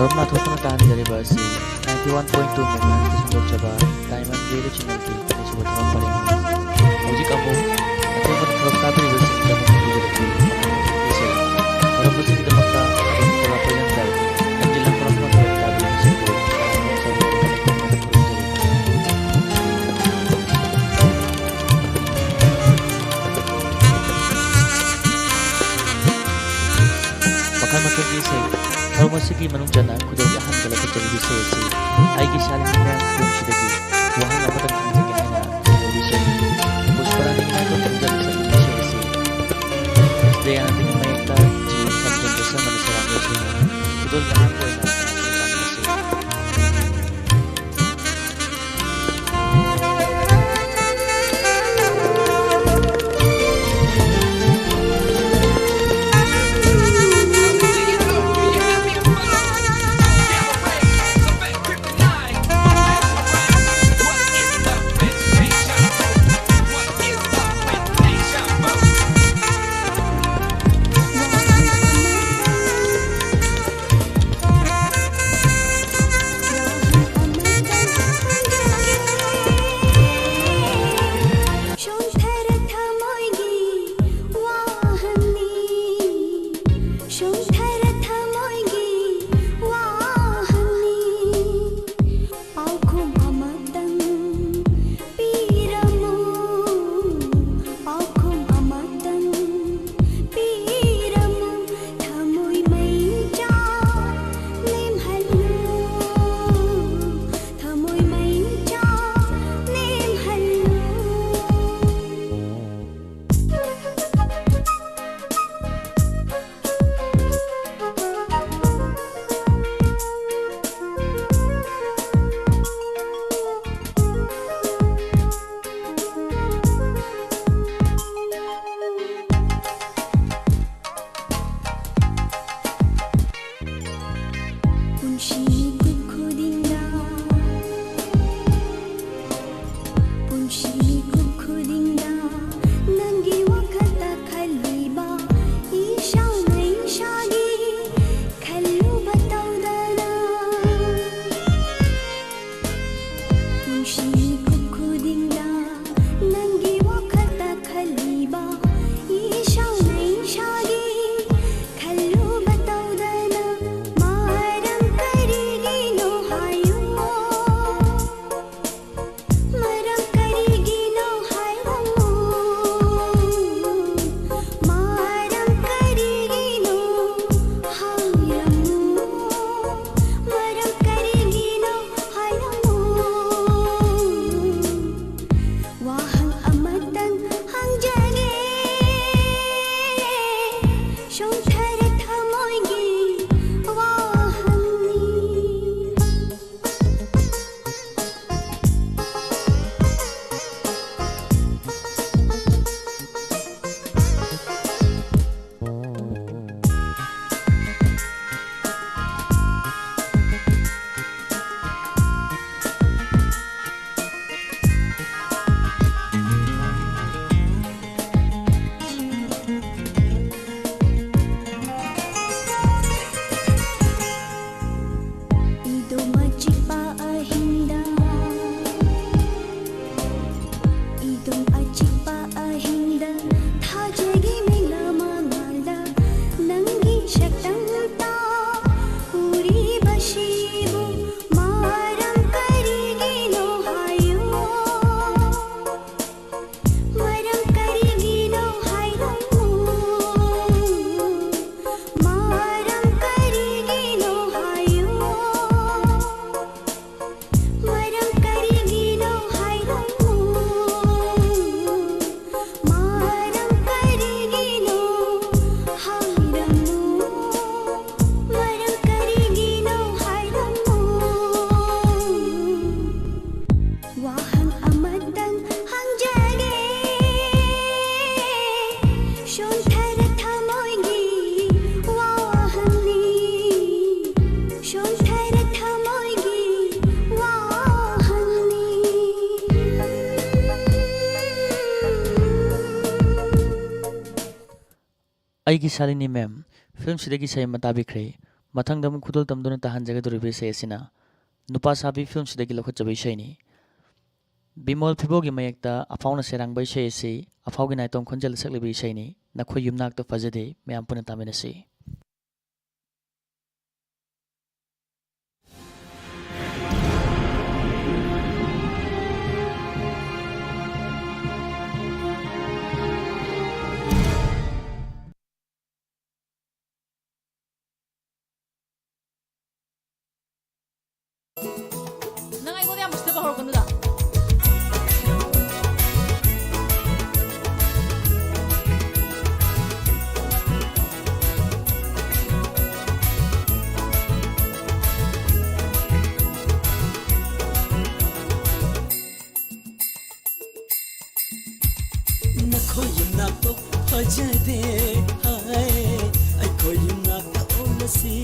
ꯊꯧꯔꯝ ꯂꯥꯊꯣꯛꯄꯅ ꯇꯥꯍꯟꯖꯔꯤꯕ ꯑꯁꯤ 91.2 ꯃꯦꯒꯥꯍꯔꯠꯇ ꯁꯟꯗꯣꯛꯆꯕ diamond radio ꯆꯦꯅꯦꯜꯒꯤ ꯑꯅꯤꯁꯨꯕ ꯊꯧꯔꯝ ꯄꯔꯦꯡꯅꯤ꯫ ꯍꯧꯖꯤꯛ ꯑꯃꯨꯛ ꯑꯊꯦꯡꯕꯗ ꯊꯧꯔꯝ ꯇꯥꯕꯤꯔꯤꯕꯁꯤꯡꯒꯤꯗꯃꯛ ꯊꯝꯖꯔꯛꯈꯤ ꯏꯁꯩ ꯊꯧꯔꯝ ꯑꯁꯤꯒꯤꯗꯃꯛꯇ ꯑꯗꯣꯝꯒꯤ ꯀꯣꯔꯥ ꯄ꯭ꯔꯖꯦꯟꯇꯔ ꯂꯝꯖꯤꯡ ꯂꯝꯀꯣꯔꯝꯕꯝ ꯊꯧꯔꯝ ꯇꯥꯕꯤꯔꯤꯕꯁꯤꯡꯕꯨ ꯇꯔꯥꯝꯅ ꯁꯥꯎꯖꯔꯤ ꯈꯨꯔꯨꯝꯖꯔꯤ꯫ ꯃꯈꯜ ꯃꯊꯦꯜꯒꯤ ꯏꯁꯩ ꯊꯧꯔꯝ ꯑꯁꯤꯒꯤ ꯃꯅꯨꯡ ꯆꯟꯅ ꯈꯨꯗꯣꯜꯒꯤ ꯑꯍꯥꯟꯕ ꯂꯧꯈꯠꯆꯔꯤꯕ ꯏꯁꯩ ꯑꯁꯤ ꯑꯩꯒꯤ ꯁꯥꯂꯤꯅꯤ ꯃꯦꯝ ꯐꯤꯂꯝꯁꯤꯗꯒꯤ ꯋꯥꯍꯪ ꯑꯃꯇꯪ ꯈꯪꯖꯒꯦ ꯍꯥꯏꯅ ꯏꯁꯩ ꯏꯁꯩꯅꯤ꯫ ꯄꯨꯁꯄꯔꯥꯅꯤꯒꯤ ꯅꯥꯏꯇꯣꯝ ꯈꯣꯡꯖꯥꯅ ꯁꯛꯂꯤꯕ ꯏꯁꯩ ꯑꯁꯤ ꯑꯦꯁ ꯗꯌꯥꯅꯟꯗꯒꯤ ꯃꯌꯦꯛꯇ ꯖꯤ ꯈꯝꯆꯟꯗ꯭ꯔ ꯁꯔꯃꯅ ꯁꯩꯔꯥꯡꯕ ꯏꯁꯩꯅꯤ꯫ ꯈꯨꯗꯣꯜꯒꯤ ꯑꯍꯥꯟꯕ ꯑꯣꯏꯅ ꯃꯌꯥꯝ ꯄꯨꯟꯅ ꯇꯥꯃꯤꯟꯅꯁꯤ꯫ ꯑꯩꯒꯤ ꯁꯥꯂꯤꯅꯤ ꯃꯦꯝ ꯐꯤꯂꯝꯁꯤꯗꯒꯤ ꯏꯁꯩ ꯑꯃ ꯇꯥꯕꯤꯈ꯭ꯔꯦ꯫ ꯃꯊꯪꯗ ꯑꯃꯨꯛ ꯈꯨꯗꯣꯜ ꯇꯝꯗꯨꯅ ꯇꯥꯍꯟꯖꯒꯗꯧꯔꯤꯕ ꯏꯁꯩ ꯑꯁꯤꯅ ꯅꯨꯄꯥ ꯁꯥꯕꯤ ꯐꯤꯜꯝꯁꯤꯗꯒꯤ ꯂꯧꯈꯠꯆꯕ ꯏꯁꯩꯅꯤ꯫ ꯕꯤꯃꯣꯜ ꯐꯤꯕꯣꯒꯤ ꯃꯌꯦꯛꯇ ꯑꯐꯥꯎꯅ ꯁꯩꯔꯥꯡꯕ ꯏꯁꯩ ꯑꯁꯤ ꯑꯐꯥꯎꯒꯤ ꯅꯥꯏꯇꯣꯝ ꯈꯣꯟꯖꯦꯜꯗ ꯁꯛꯂꯤꯕ ꯏꯁꯩꯅꯤ꯫ ꯅꯈꯣꯏ ꯌꯨꯝꯅꯥꯛꯇ ꯐꯖꯗꯦ ꯃꯌꯥꯝ ꯄꯨꯟꯅ ꯇꯥꯃꯤꯟꯅꯁꯤ꯫ ꯅꯪ ꯑꯩꯉꯣꯟꯗ ꯌꯥꯝ ꯎꯁꯤꯠꯇꯕ ꯍꯧꯔꯛꯀꯅꯨꯗ꯫ नखो युनाको फजदे हाय अखो युनाको ओनसी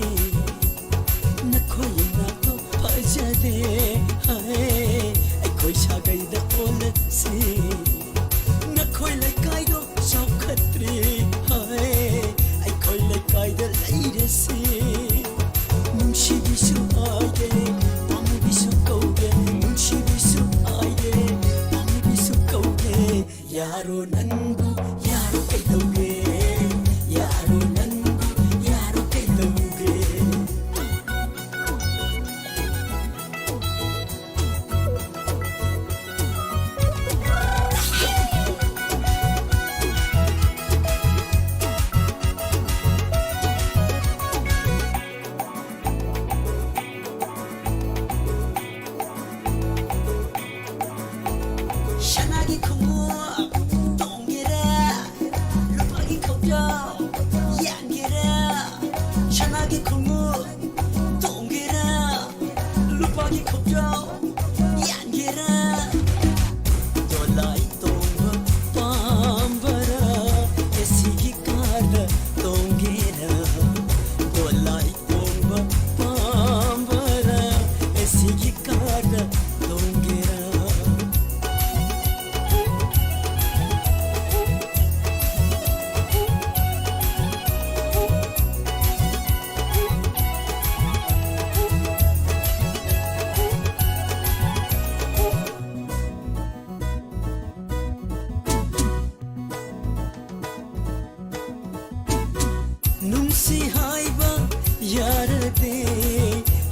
नखो युनाको फजदे हाय अखो शागैद ओनसी नखो लकाइदो शौखत्रे हाय अखो लकाइद लैरसी मुंशी बिसु आगे पामु बिसु कौगे मुंशी बिसु आगे पामु बिसु कौगे यारो नंगु यारो कैदौगे यारो नंगु यारो कैदौगे शनागी खुमो तोंगेरा लुपागी खोजो यांगेरा शनागी खुमो तोंगेरा लुपागी खोजो यांगेरा दोलाई तोंग पांबरा एसीगी कार तोंगेरा दोलाई तोंग पांबरा एसीगी कार तोंगेरा नुंसी हाइबा यारते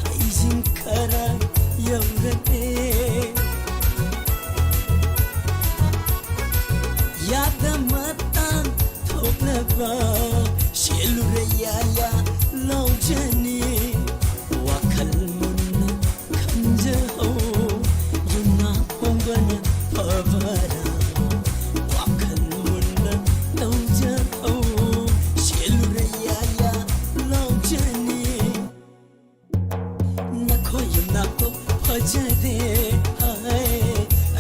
हाइजिंग खरा यौरते याद मतन थोपलबा शेलुरे याया लौजनी वाखल मुन्ना खंजहो युना पोंगन पवरा वाखल मुन्ना लौजहो शेलुरे याया लौजनी नखो युनाको फजदे हाय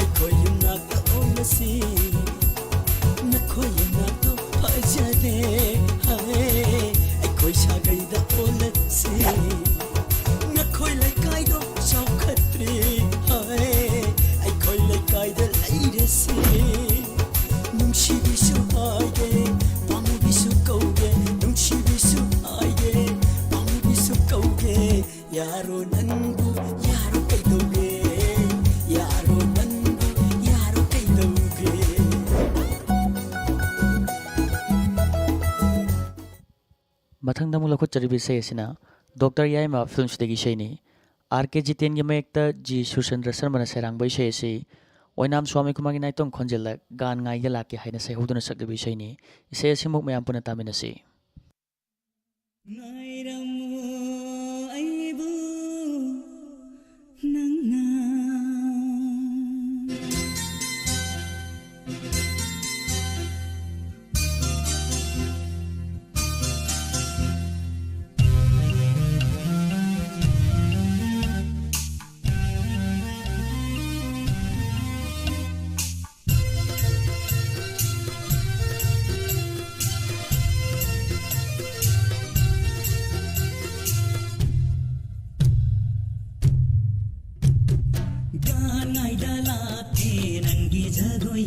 अखो युनाको ओनसी नखो युनाको फजदे हाय अखो शागैदा ओनसी नखो लकाइदो शौखत्रे हाय अखो लकाइदा लैरसी नुंशी बिसु आगे पामु बिसु कौगे नुंशी बिसु आगे पामु बिसु कौगे यारो नंगु यारो कैदौगे यारो नंगु यारो कैदौगे ꯃꯊꯪꯗ ꯑꯃꯨꯛ ꯂꯧꯈꯠꯆꯔꯤꯕ ꯏꯁꯩ ꯑꯁꯤꯅ ꯗꯣꯛꯇꯔ ꯌꯥꯏꯃ ꯐꯤꯜꯝꯁꯤꯗꯒꯤ ꯏꯁꯩꯅꯤ꯫ ꯑꯥꯔ.ꯀꯦ. ꯖꯤꯇꯦꯟꯒꯤ ꯃꯌꯦꯛꯇ ꯖꯤ. ꯁꯨꯔꯆꯟꯗ꯭ꯔ ꯁꯔꯃꯅ ꯁꯩꯔꯥꯡꯕ ꯏꯁꯩ ꯑꯁꯤ ꯑꯣꯏꯅꯥꯝ ꯁ꯭ꯋꯥꯃꯤ ꯀꯨꯃꯥꯔꯒꯤ ꯅꯥꯏꯇꯣꯝ ꯈꯣꯟꯖꯦꯜꯗ ꯒꯥꯟ ꯉꯥꯏꯒ ꯂꯥꯛꯀꯦ ꯍꯥꯏꯅ ꯁꯩꯍꯧꯗꯨꯅ ꯁꯛꯂꯤꯕ ꯏꯁꯩꯅꯤ꯫ ꯏꯁꯩ ꯑꯁꯤꯃꯨꯛ ꯃꯌꯥꯝ ꯄꯨꯟꯅ ꯇꯥꯃꯤꯟꯅꯁꯤ꯫ ꯉꯥꯏꯔꯝꯃꯣ ꯑꯩꯕꯨ ꯅꯪꯅ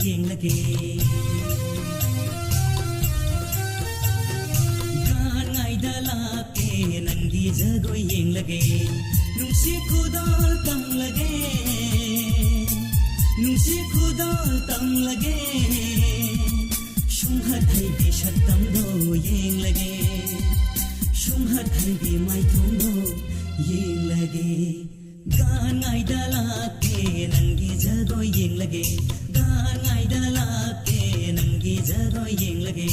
yenglake gan ngai dala ke nangi nungsi khudol tam lage nungsi khudol tam lage shumhat hai bi shatam do yeng lage shumhat hai bi mai thong do yeng lage gan ngai dala ke nangi jado yeng lage gan ngai dala ke nangi jado yeng lage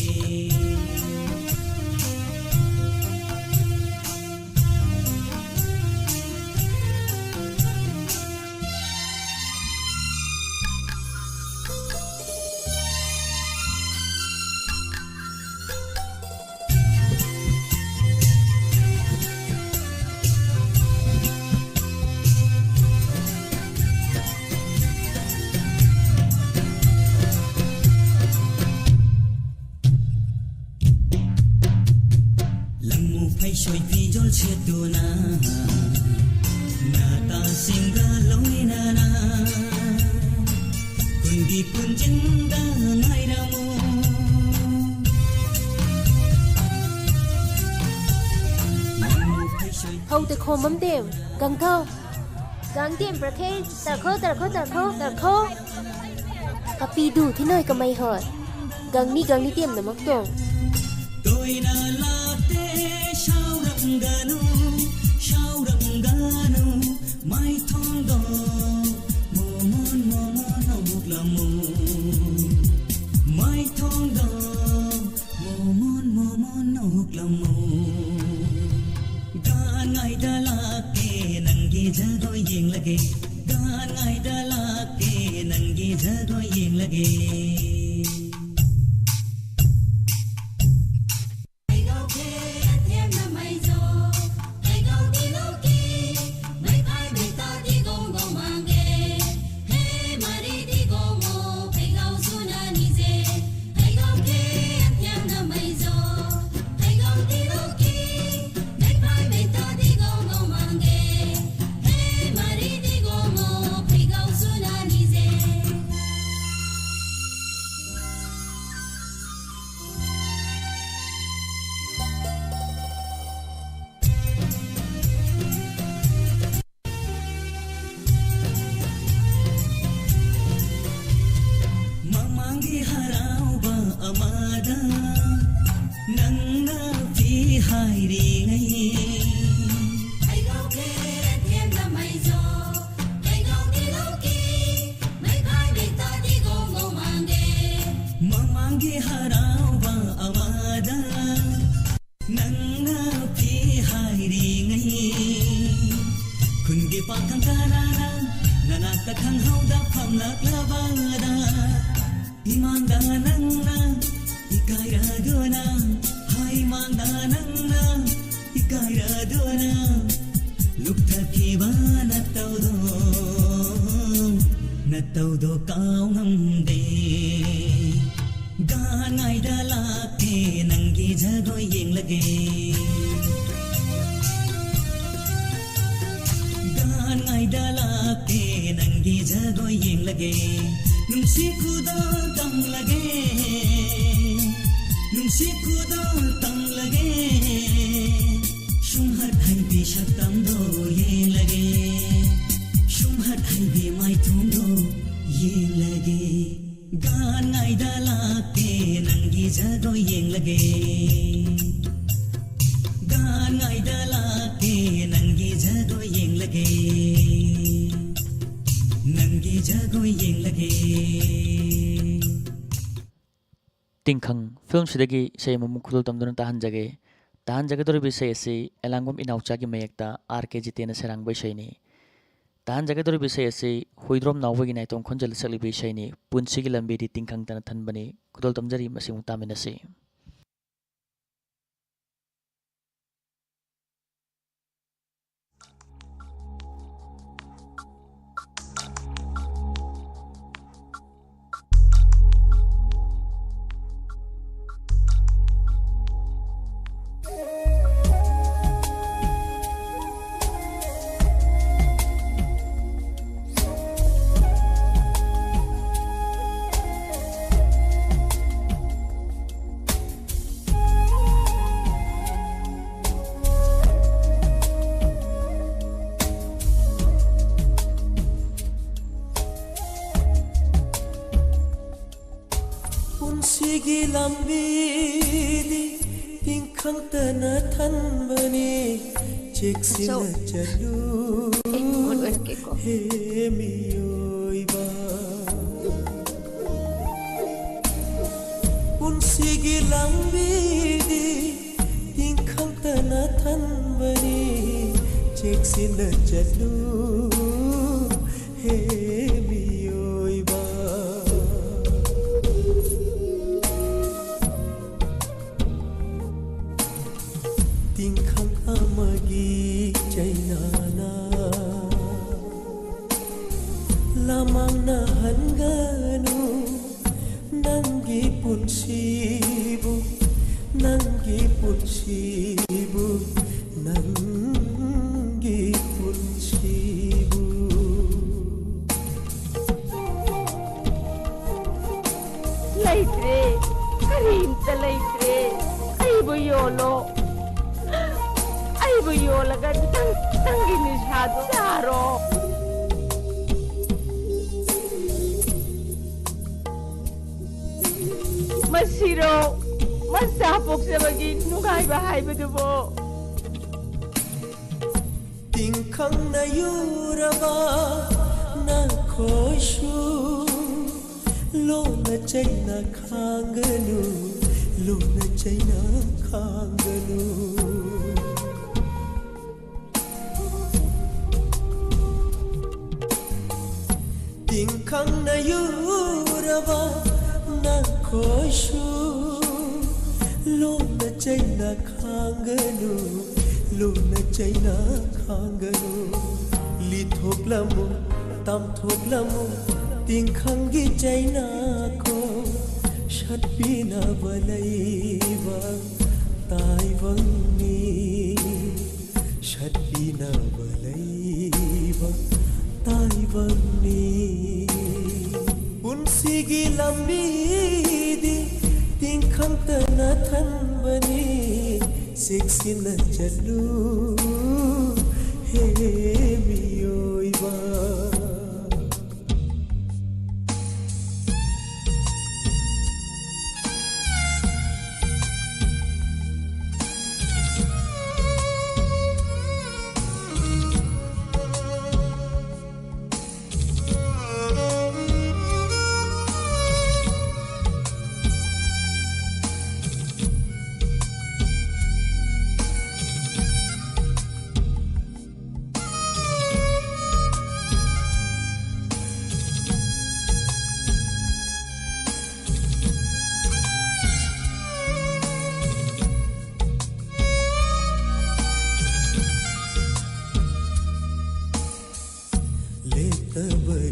Shoi pi jol chetuna nata singa loina na kundi punjinda ngai ramu hầu từ khô mắm điểm gần điểmประเทศตะโคกะปีดูที่น้อยก็ไม่หอดกังนี่เตรียมน่ะมักตวง tôi na la te shau ram ganu mai thong do momon omuk lamu mai thong do momon omuk lamu gan ngai dala ke nangi jado yeng lage gan ngai dala ke nangi jado yeng lage tingkhang film sidagi sei mamu khudul tamdun tahan jage doribi sei se elangom inaucha gi mayekta rk jitena serang bai sei ni tahan jage doribi sei se huidrom nawgi nai tong khonjal sakli bi sei ni punsi gi lambi di tingkhang tan than bani khudul tamjari masing tamina se ꯄꯨꯟꯁꯤꯒꯤ ꯂꯝꯕꯤꯗꯤ ꯇꯤꯡꯈꯪꯇꯅ ꯊꯟꯕꯅꯤ ꯆꯦꯛꯁꯤꯟꯅ ꯆꯠꯂꯨ ꯍꯦ ꯃꯤꯑꯣꯏꯕ ꯄꯨꯟꯁꯤꯒꯤ ꯂꯝꯕꯤꯗꯤ ꯇꯤꯡꯈꯪꯇꯅ ꯊꯟꯕꯅꯤ ꯆꯦꯛꯁꯤꯟꯅ ꯆꯠꯂꯨ ꯍꯦ ꯃꯤꯑꯣꯏꯕ ꯇꯤꯡꯈꯪ ꯑꯃꯒꯤ ꯆꯩꯅꯥꯅ ꯂꯃꯥꯡꯅꯍꯟꯒꯅꯨ ꯅꯪꯒꯤ ꯄꯨꯟꯁꯤꯕꯨ ꯅꯪꯒꯤ ꯄꯨꯟꯁꯤꯕు ꯅꯪꯒꯤ ꯄꯨꯟꯁꯤꯕꯨ ꯂꯩꯇ꯭ꯔꯦ ꯀꯔꯤꯝꯇ ꯂꯩꯇ꯭ꯔꯦ ꯑꯩꯕꯨ ꯌꯣꯜꯂꯣ ꯑꯩꯕꯨ ꯌꯣꯜꯂꯒ ꯅꯪꯒꯤ ꯅꯤꯁꯥꯗꯨ ꯆꯥꯔꯣ ꯃꯁꯤꯔꯣ ꯃꯆꯥ ꯄꯣꯛꯆꯕꯒꯤ ꯅꯨꯡꯉꯥꯏꯕ ꯍꯥꯏꯕꯗꯨꯕꯨ ꯇꯤꯡꯈꯪꯅ ꯌꯨꯔꯕ ꯅꯈꯣꯏꯁꯨ ꯂꯣꯟꯅ ꯆꯩꯅ ꯈꯥꯡꯒꯅꯨ ꯂꯣꯟꯅ ꯆꯩꯅ ꯈꯥꯡꯒꯅꯨ ꯇꯤꯡꯈꯪꯅ ꯌꯨꯔꯕ ꯅꯈꯣꯏꯁꯨ ꯂꯣꯟꯅ ꯆꯩꯅ ꯈꯥꯡꯒꯅꯨ ꯂꯣꯟꯅ ꯆꯩꯅ ꯈꯥꯡꯒꯅꯨ ꯂꯤꯊꯣꯛꯂꯝꯃꯨ ꯇꯝꯊꯣꯛꯂꯝꯃꯨ ꯇꯤꯡꯈꯪꯒꯤ ꯆꯩꯅꯥꯈꯣ ꯁꯠꯄꯤꯅꯕ ꯂꯩꯕ ꯇꯥꯏꯕꯪꯅꯤ ꯁꯠꯄꯤꯅꯕ ꯂꯩꯕ ꯇꯥꯏꯕꯪꯅꯤ ꯄꯨꯟꯁꯤꯒꯤ ꯂꯝꯕꯤꯗꯤ ꯇꯤꯡꯈꯪꯇꯅ ꯊꯟꯕꯅꯤ ꯆꯦꯛꯁꯤꯟꯅ ꯆꯠꯂꯨ ꯍꯦ ꯃꯤꯑꯣꯏꯕ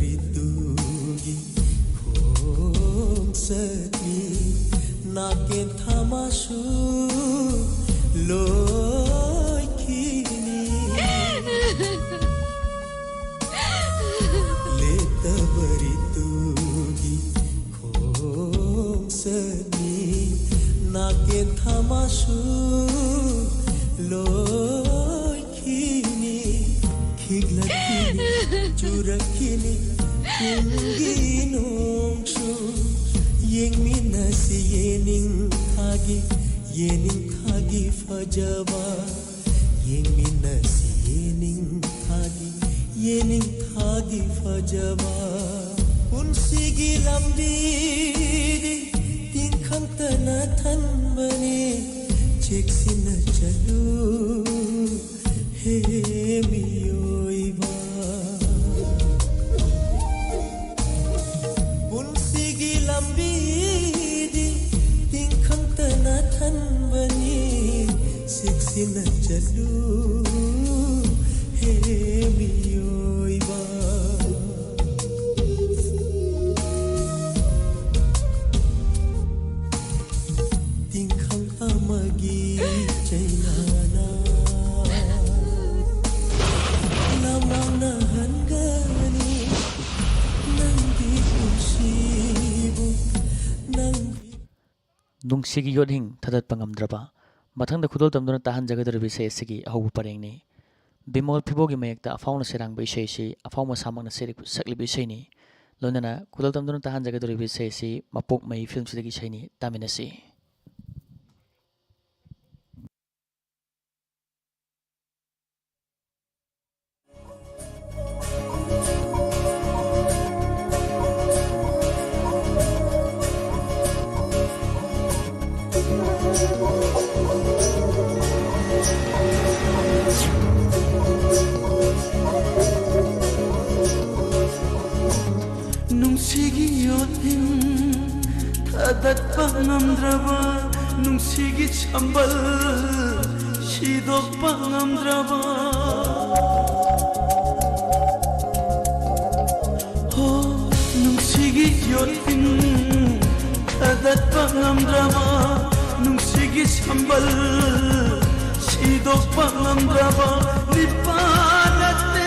Letabaridugi khonsati naken thamasu loikini Letabaridugi khonsati naken thamasu loikini khiglatini Churakini kunginongsu yengminasi yening thagi fajaba yengminasi yening thagi fajaba punsigi lambidi tingkhangtana thanbani cheksina chalu he miyoiba punsigi lambidi tingkhangtana thanbani cheksina chalu he miyoiba tingkhang amagi chainana lamangna hangani nanggi punsibu nanggi ꯅꯨꯡꯁꯤꯒꯤ ꯌꯣꯠꯍꯤꯡ ꯊꯥꯗꯠꯄ ꯉꯝꯗ꯭ꯔꯕ ꯃꯊꯪꯗ ꯈꯨꯗꯣꯜ ꯇꯝꯗꯨꯅ ꯇꯥꯍꯟꯖꯒꯗꯧꯔꯤꯕ ꯏꯁꯩ ꯑꯁꯤꯒꯤ ꯑꯍꯧꯕ ꯄꯔꯦꯡꯅꯤ ꯕꯤꯃꯣꯜ ꯐꯤꯕꯣꯒꯤ ꯃꯌꯦꯛꯇ ꯑꯐꯥꯎꯅ ꯁꯩꯔꯥꯡꯕ ꯏꯁꯩ ꯑꯁꯤ ꯑꯐꯥꯎ ꯃꯁꯥꯃꯛꯅ ꯁꯛꯂꯤꯕ ꯏꯁꯩꯅꯤ ꯂꯣꯏꯅꯅ ꯈꯨꯗꯜ ꯇꯝꯗꯨꯅ ꯇꯥꯍꯟꯖꯒꯗꯧꯔꯤꯕ ꯏꯁꯩ ꯑꯁꯤ ꯃꯄꯣꯛ ꯃꯩ ꯐꯤꯜꯝꯁꯤꯗꯒꯤ ꯏꯁꯩꯅꯤ, ꯇꯥꯃꯤꯟꯅꯁꯤ꯫ ꯅꯨꯡꯁꯤꯒꯤ ꯌꯣꯠꯊꯤꯡ ꯊꯥꯗꯠꯄ ꯉꯝꯗ꯭ꯔꯕ ꯅꯨꯡꯁꯤꯒꯤ ꯆꯝꯕꯜ ꯁꯤꯗꯣꯛꯄ ꯉꯝꯗ꯭ꯔꯕ ꯍꯣ ꯅꯨꯡꯁꯤꯒꯤ ꯌꯣꯠꯊꯤꯡ ꯊꯥꯗꯠꯄ ꯉꯝꯗ꯭ꯔꯕ ꯅꯨꯡꯁꯤꯒꯤ ꯆꯝꯕꯜ ꯁꯤꯗꯣꯛꯄ ꯉꯝꯗ꯭ꯔꯕ ꯅꯤꯄꯥ ꯅꯠꯇꯦ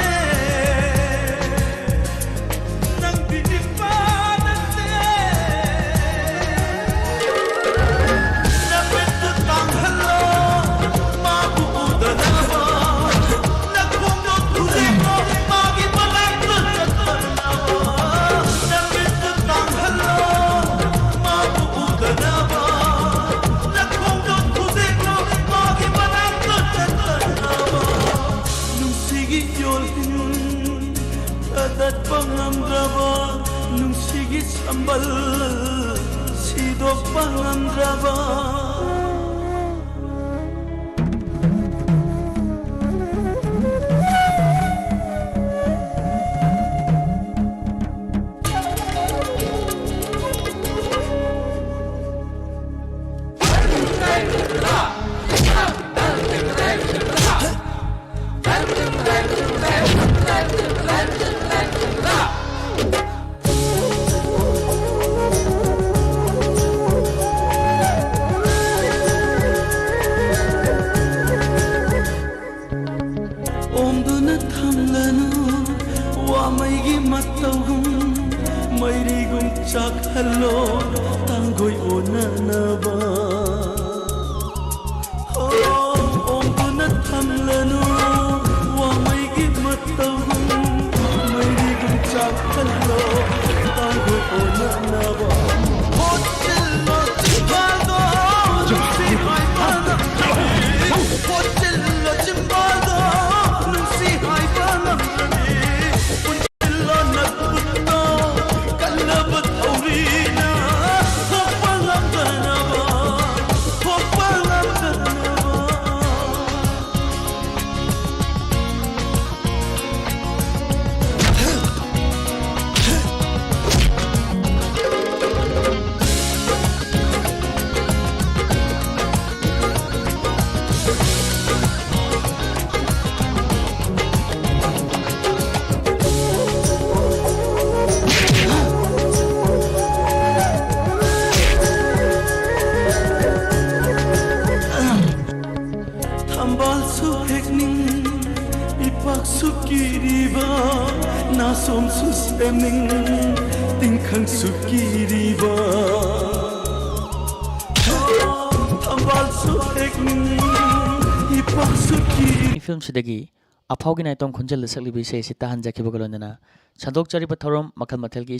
ꯊꯥꯗꯠꯄ ꯉꯝꯗ꯭ꯔꯕ ꯅꯨꯡꯁꯤꯒꯤ ꯆꯝꯕꯜ ꯁꯤꯗꯣꯛꯄ ꯉꯝꯗ꯭ꯔꯕ 옴두나 탐나누 와마이기 맞다고 마이리금 짝할로 땅고이 오나나바 옴두나 탐나누 와마이기 맞다고 마이리금 짝할로 땅고이 오나나바 호텔로 집가도 호텔로 집가도 Sukiriba nasom susemning tingkhang sukiriba tambal sukekning ipak sukiri 이 필름시ꯗꯒꯤ ꯑꯐꯥꯎꯒꯤ ꯅꯥꯏꯇꯣꯝ ꯈꯣꯟꯖꯦꯜꯗ ꯁꯛꯂꯤꯕ ꯏꯁꯩ ꯑꯁꯤ ꯇꯥꯍꯟꯖꯈꯤꯕꯒ ꯂꯣꯏꯅꯅ ꯁꯟꯗꯣꯛꯆꯔꯤꯕ ꯊꯧꯔꯝ ꯃꯈꯜ ꯃꯊꯦꯜꯒꯤ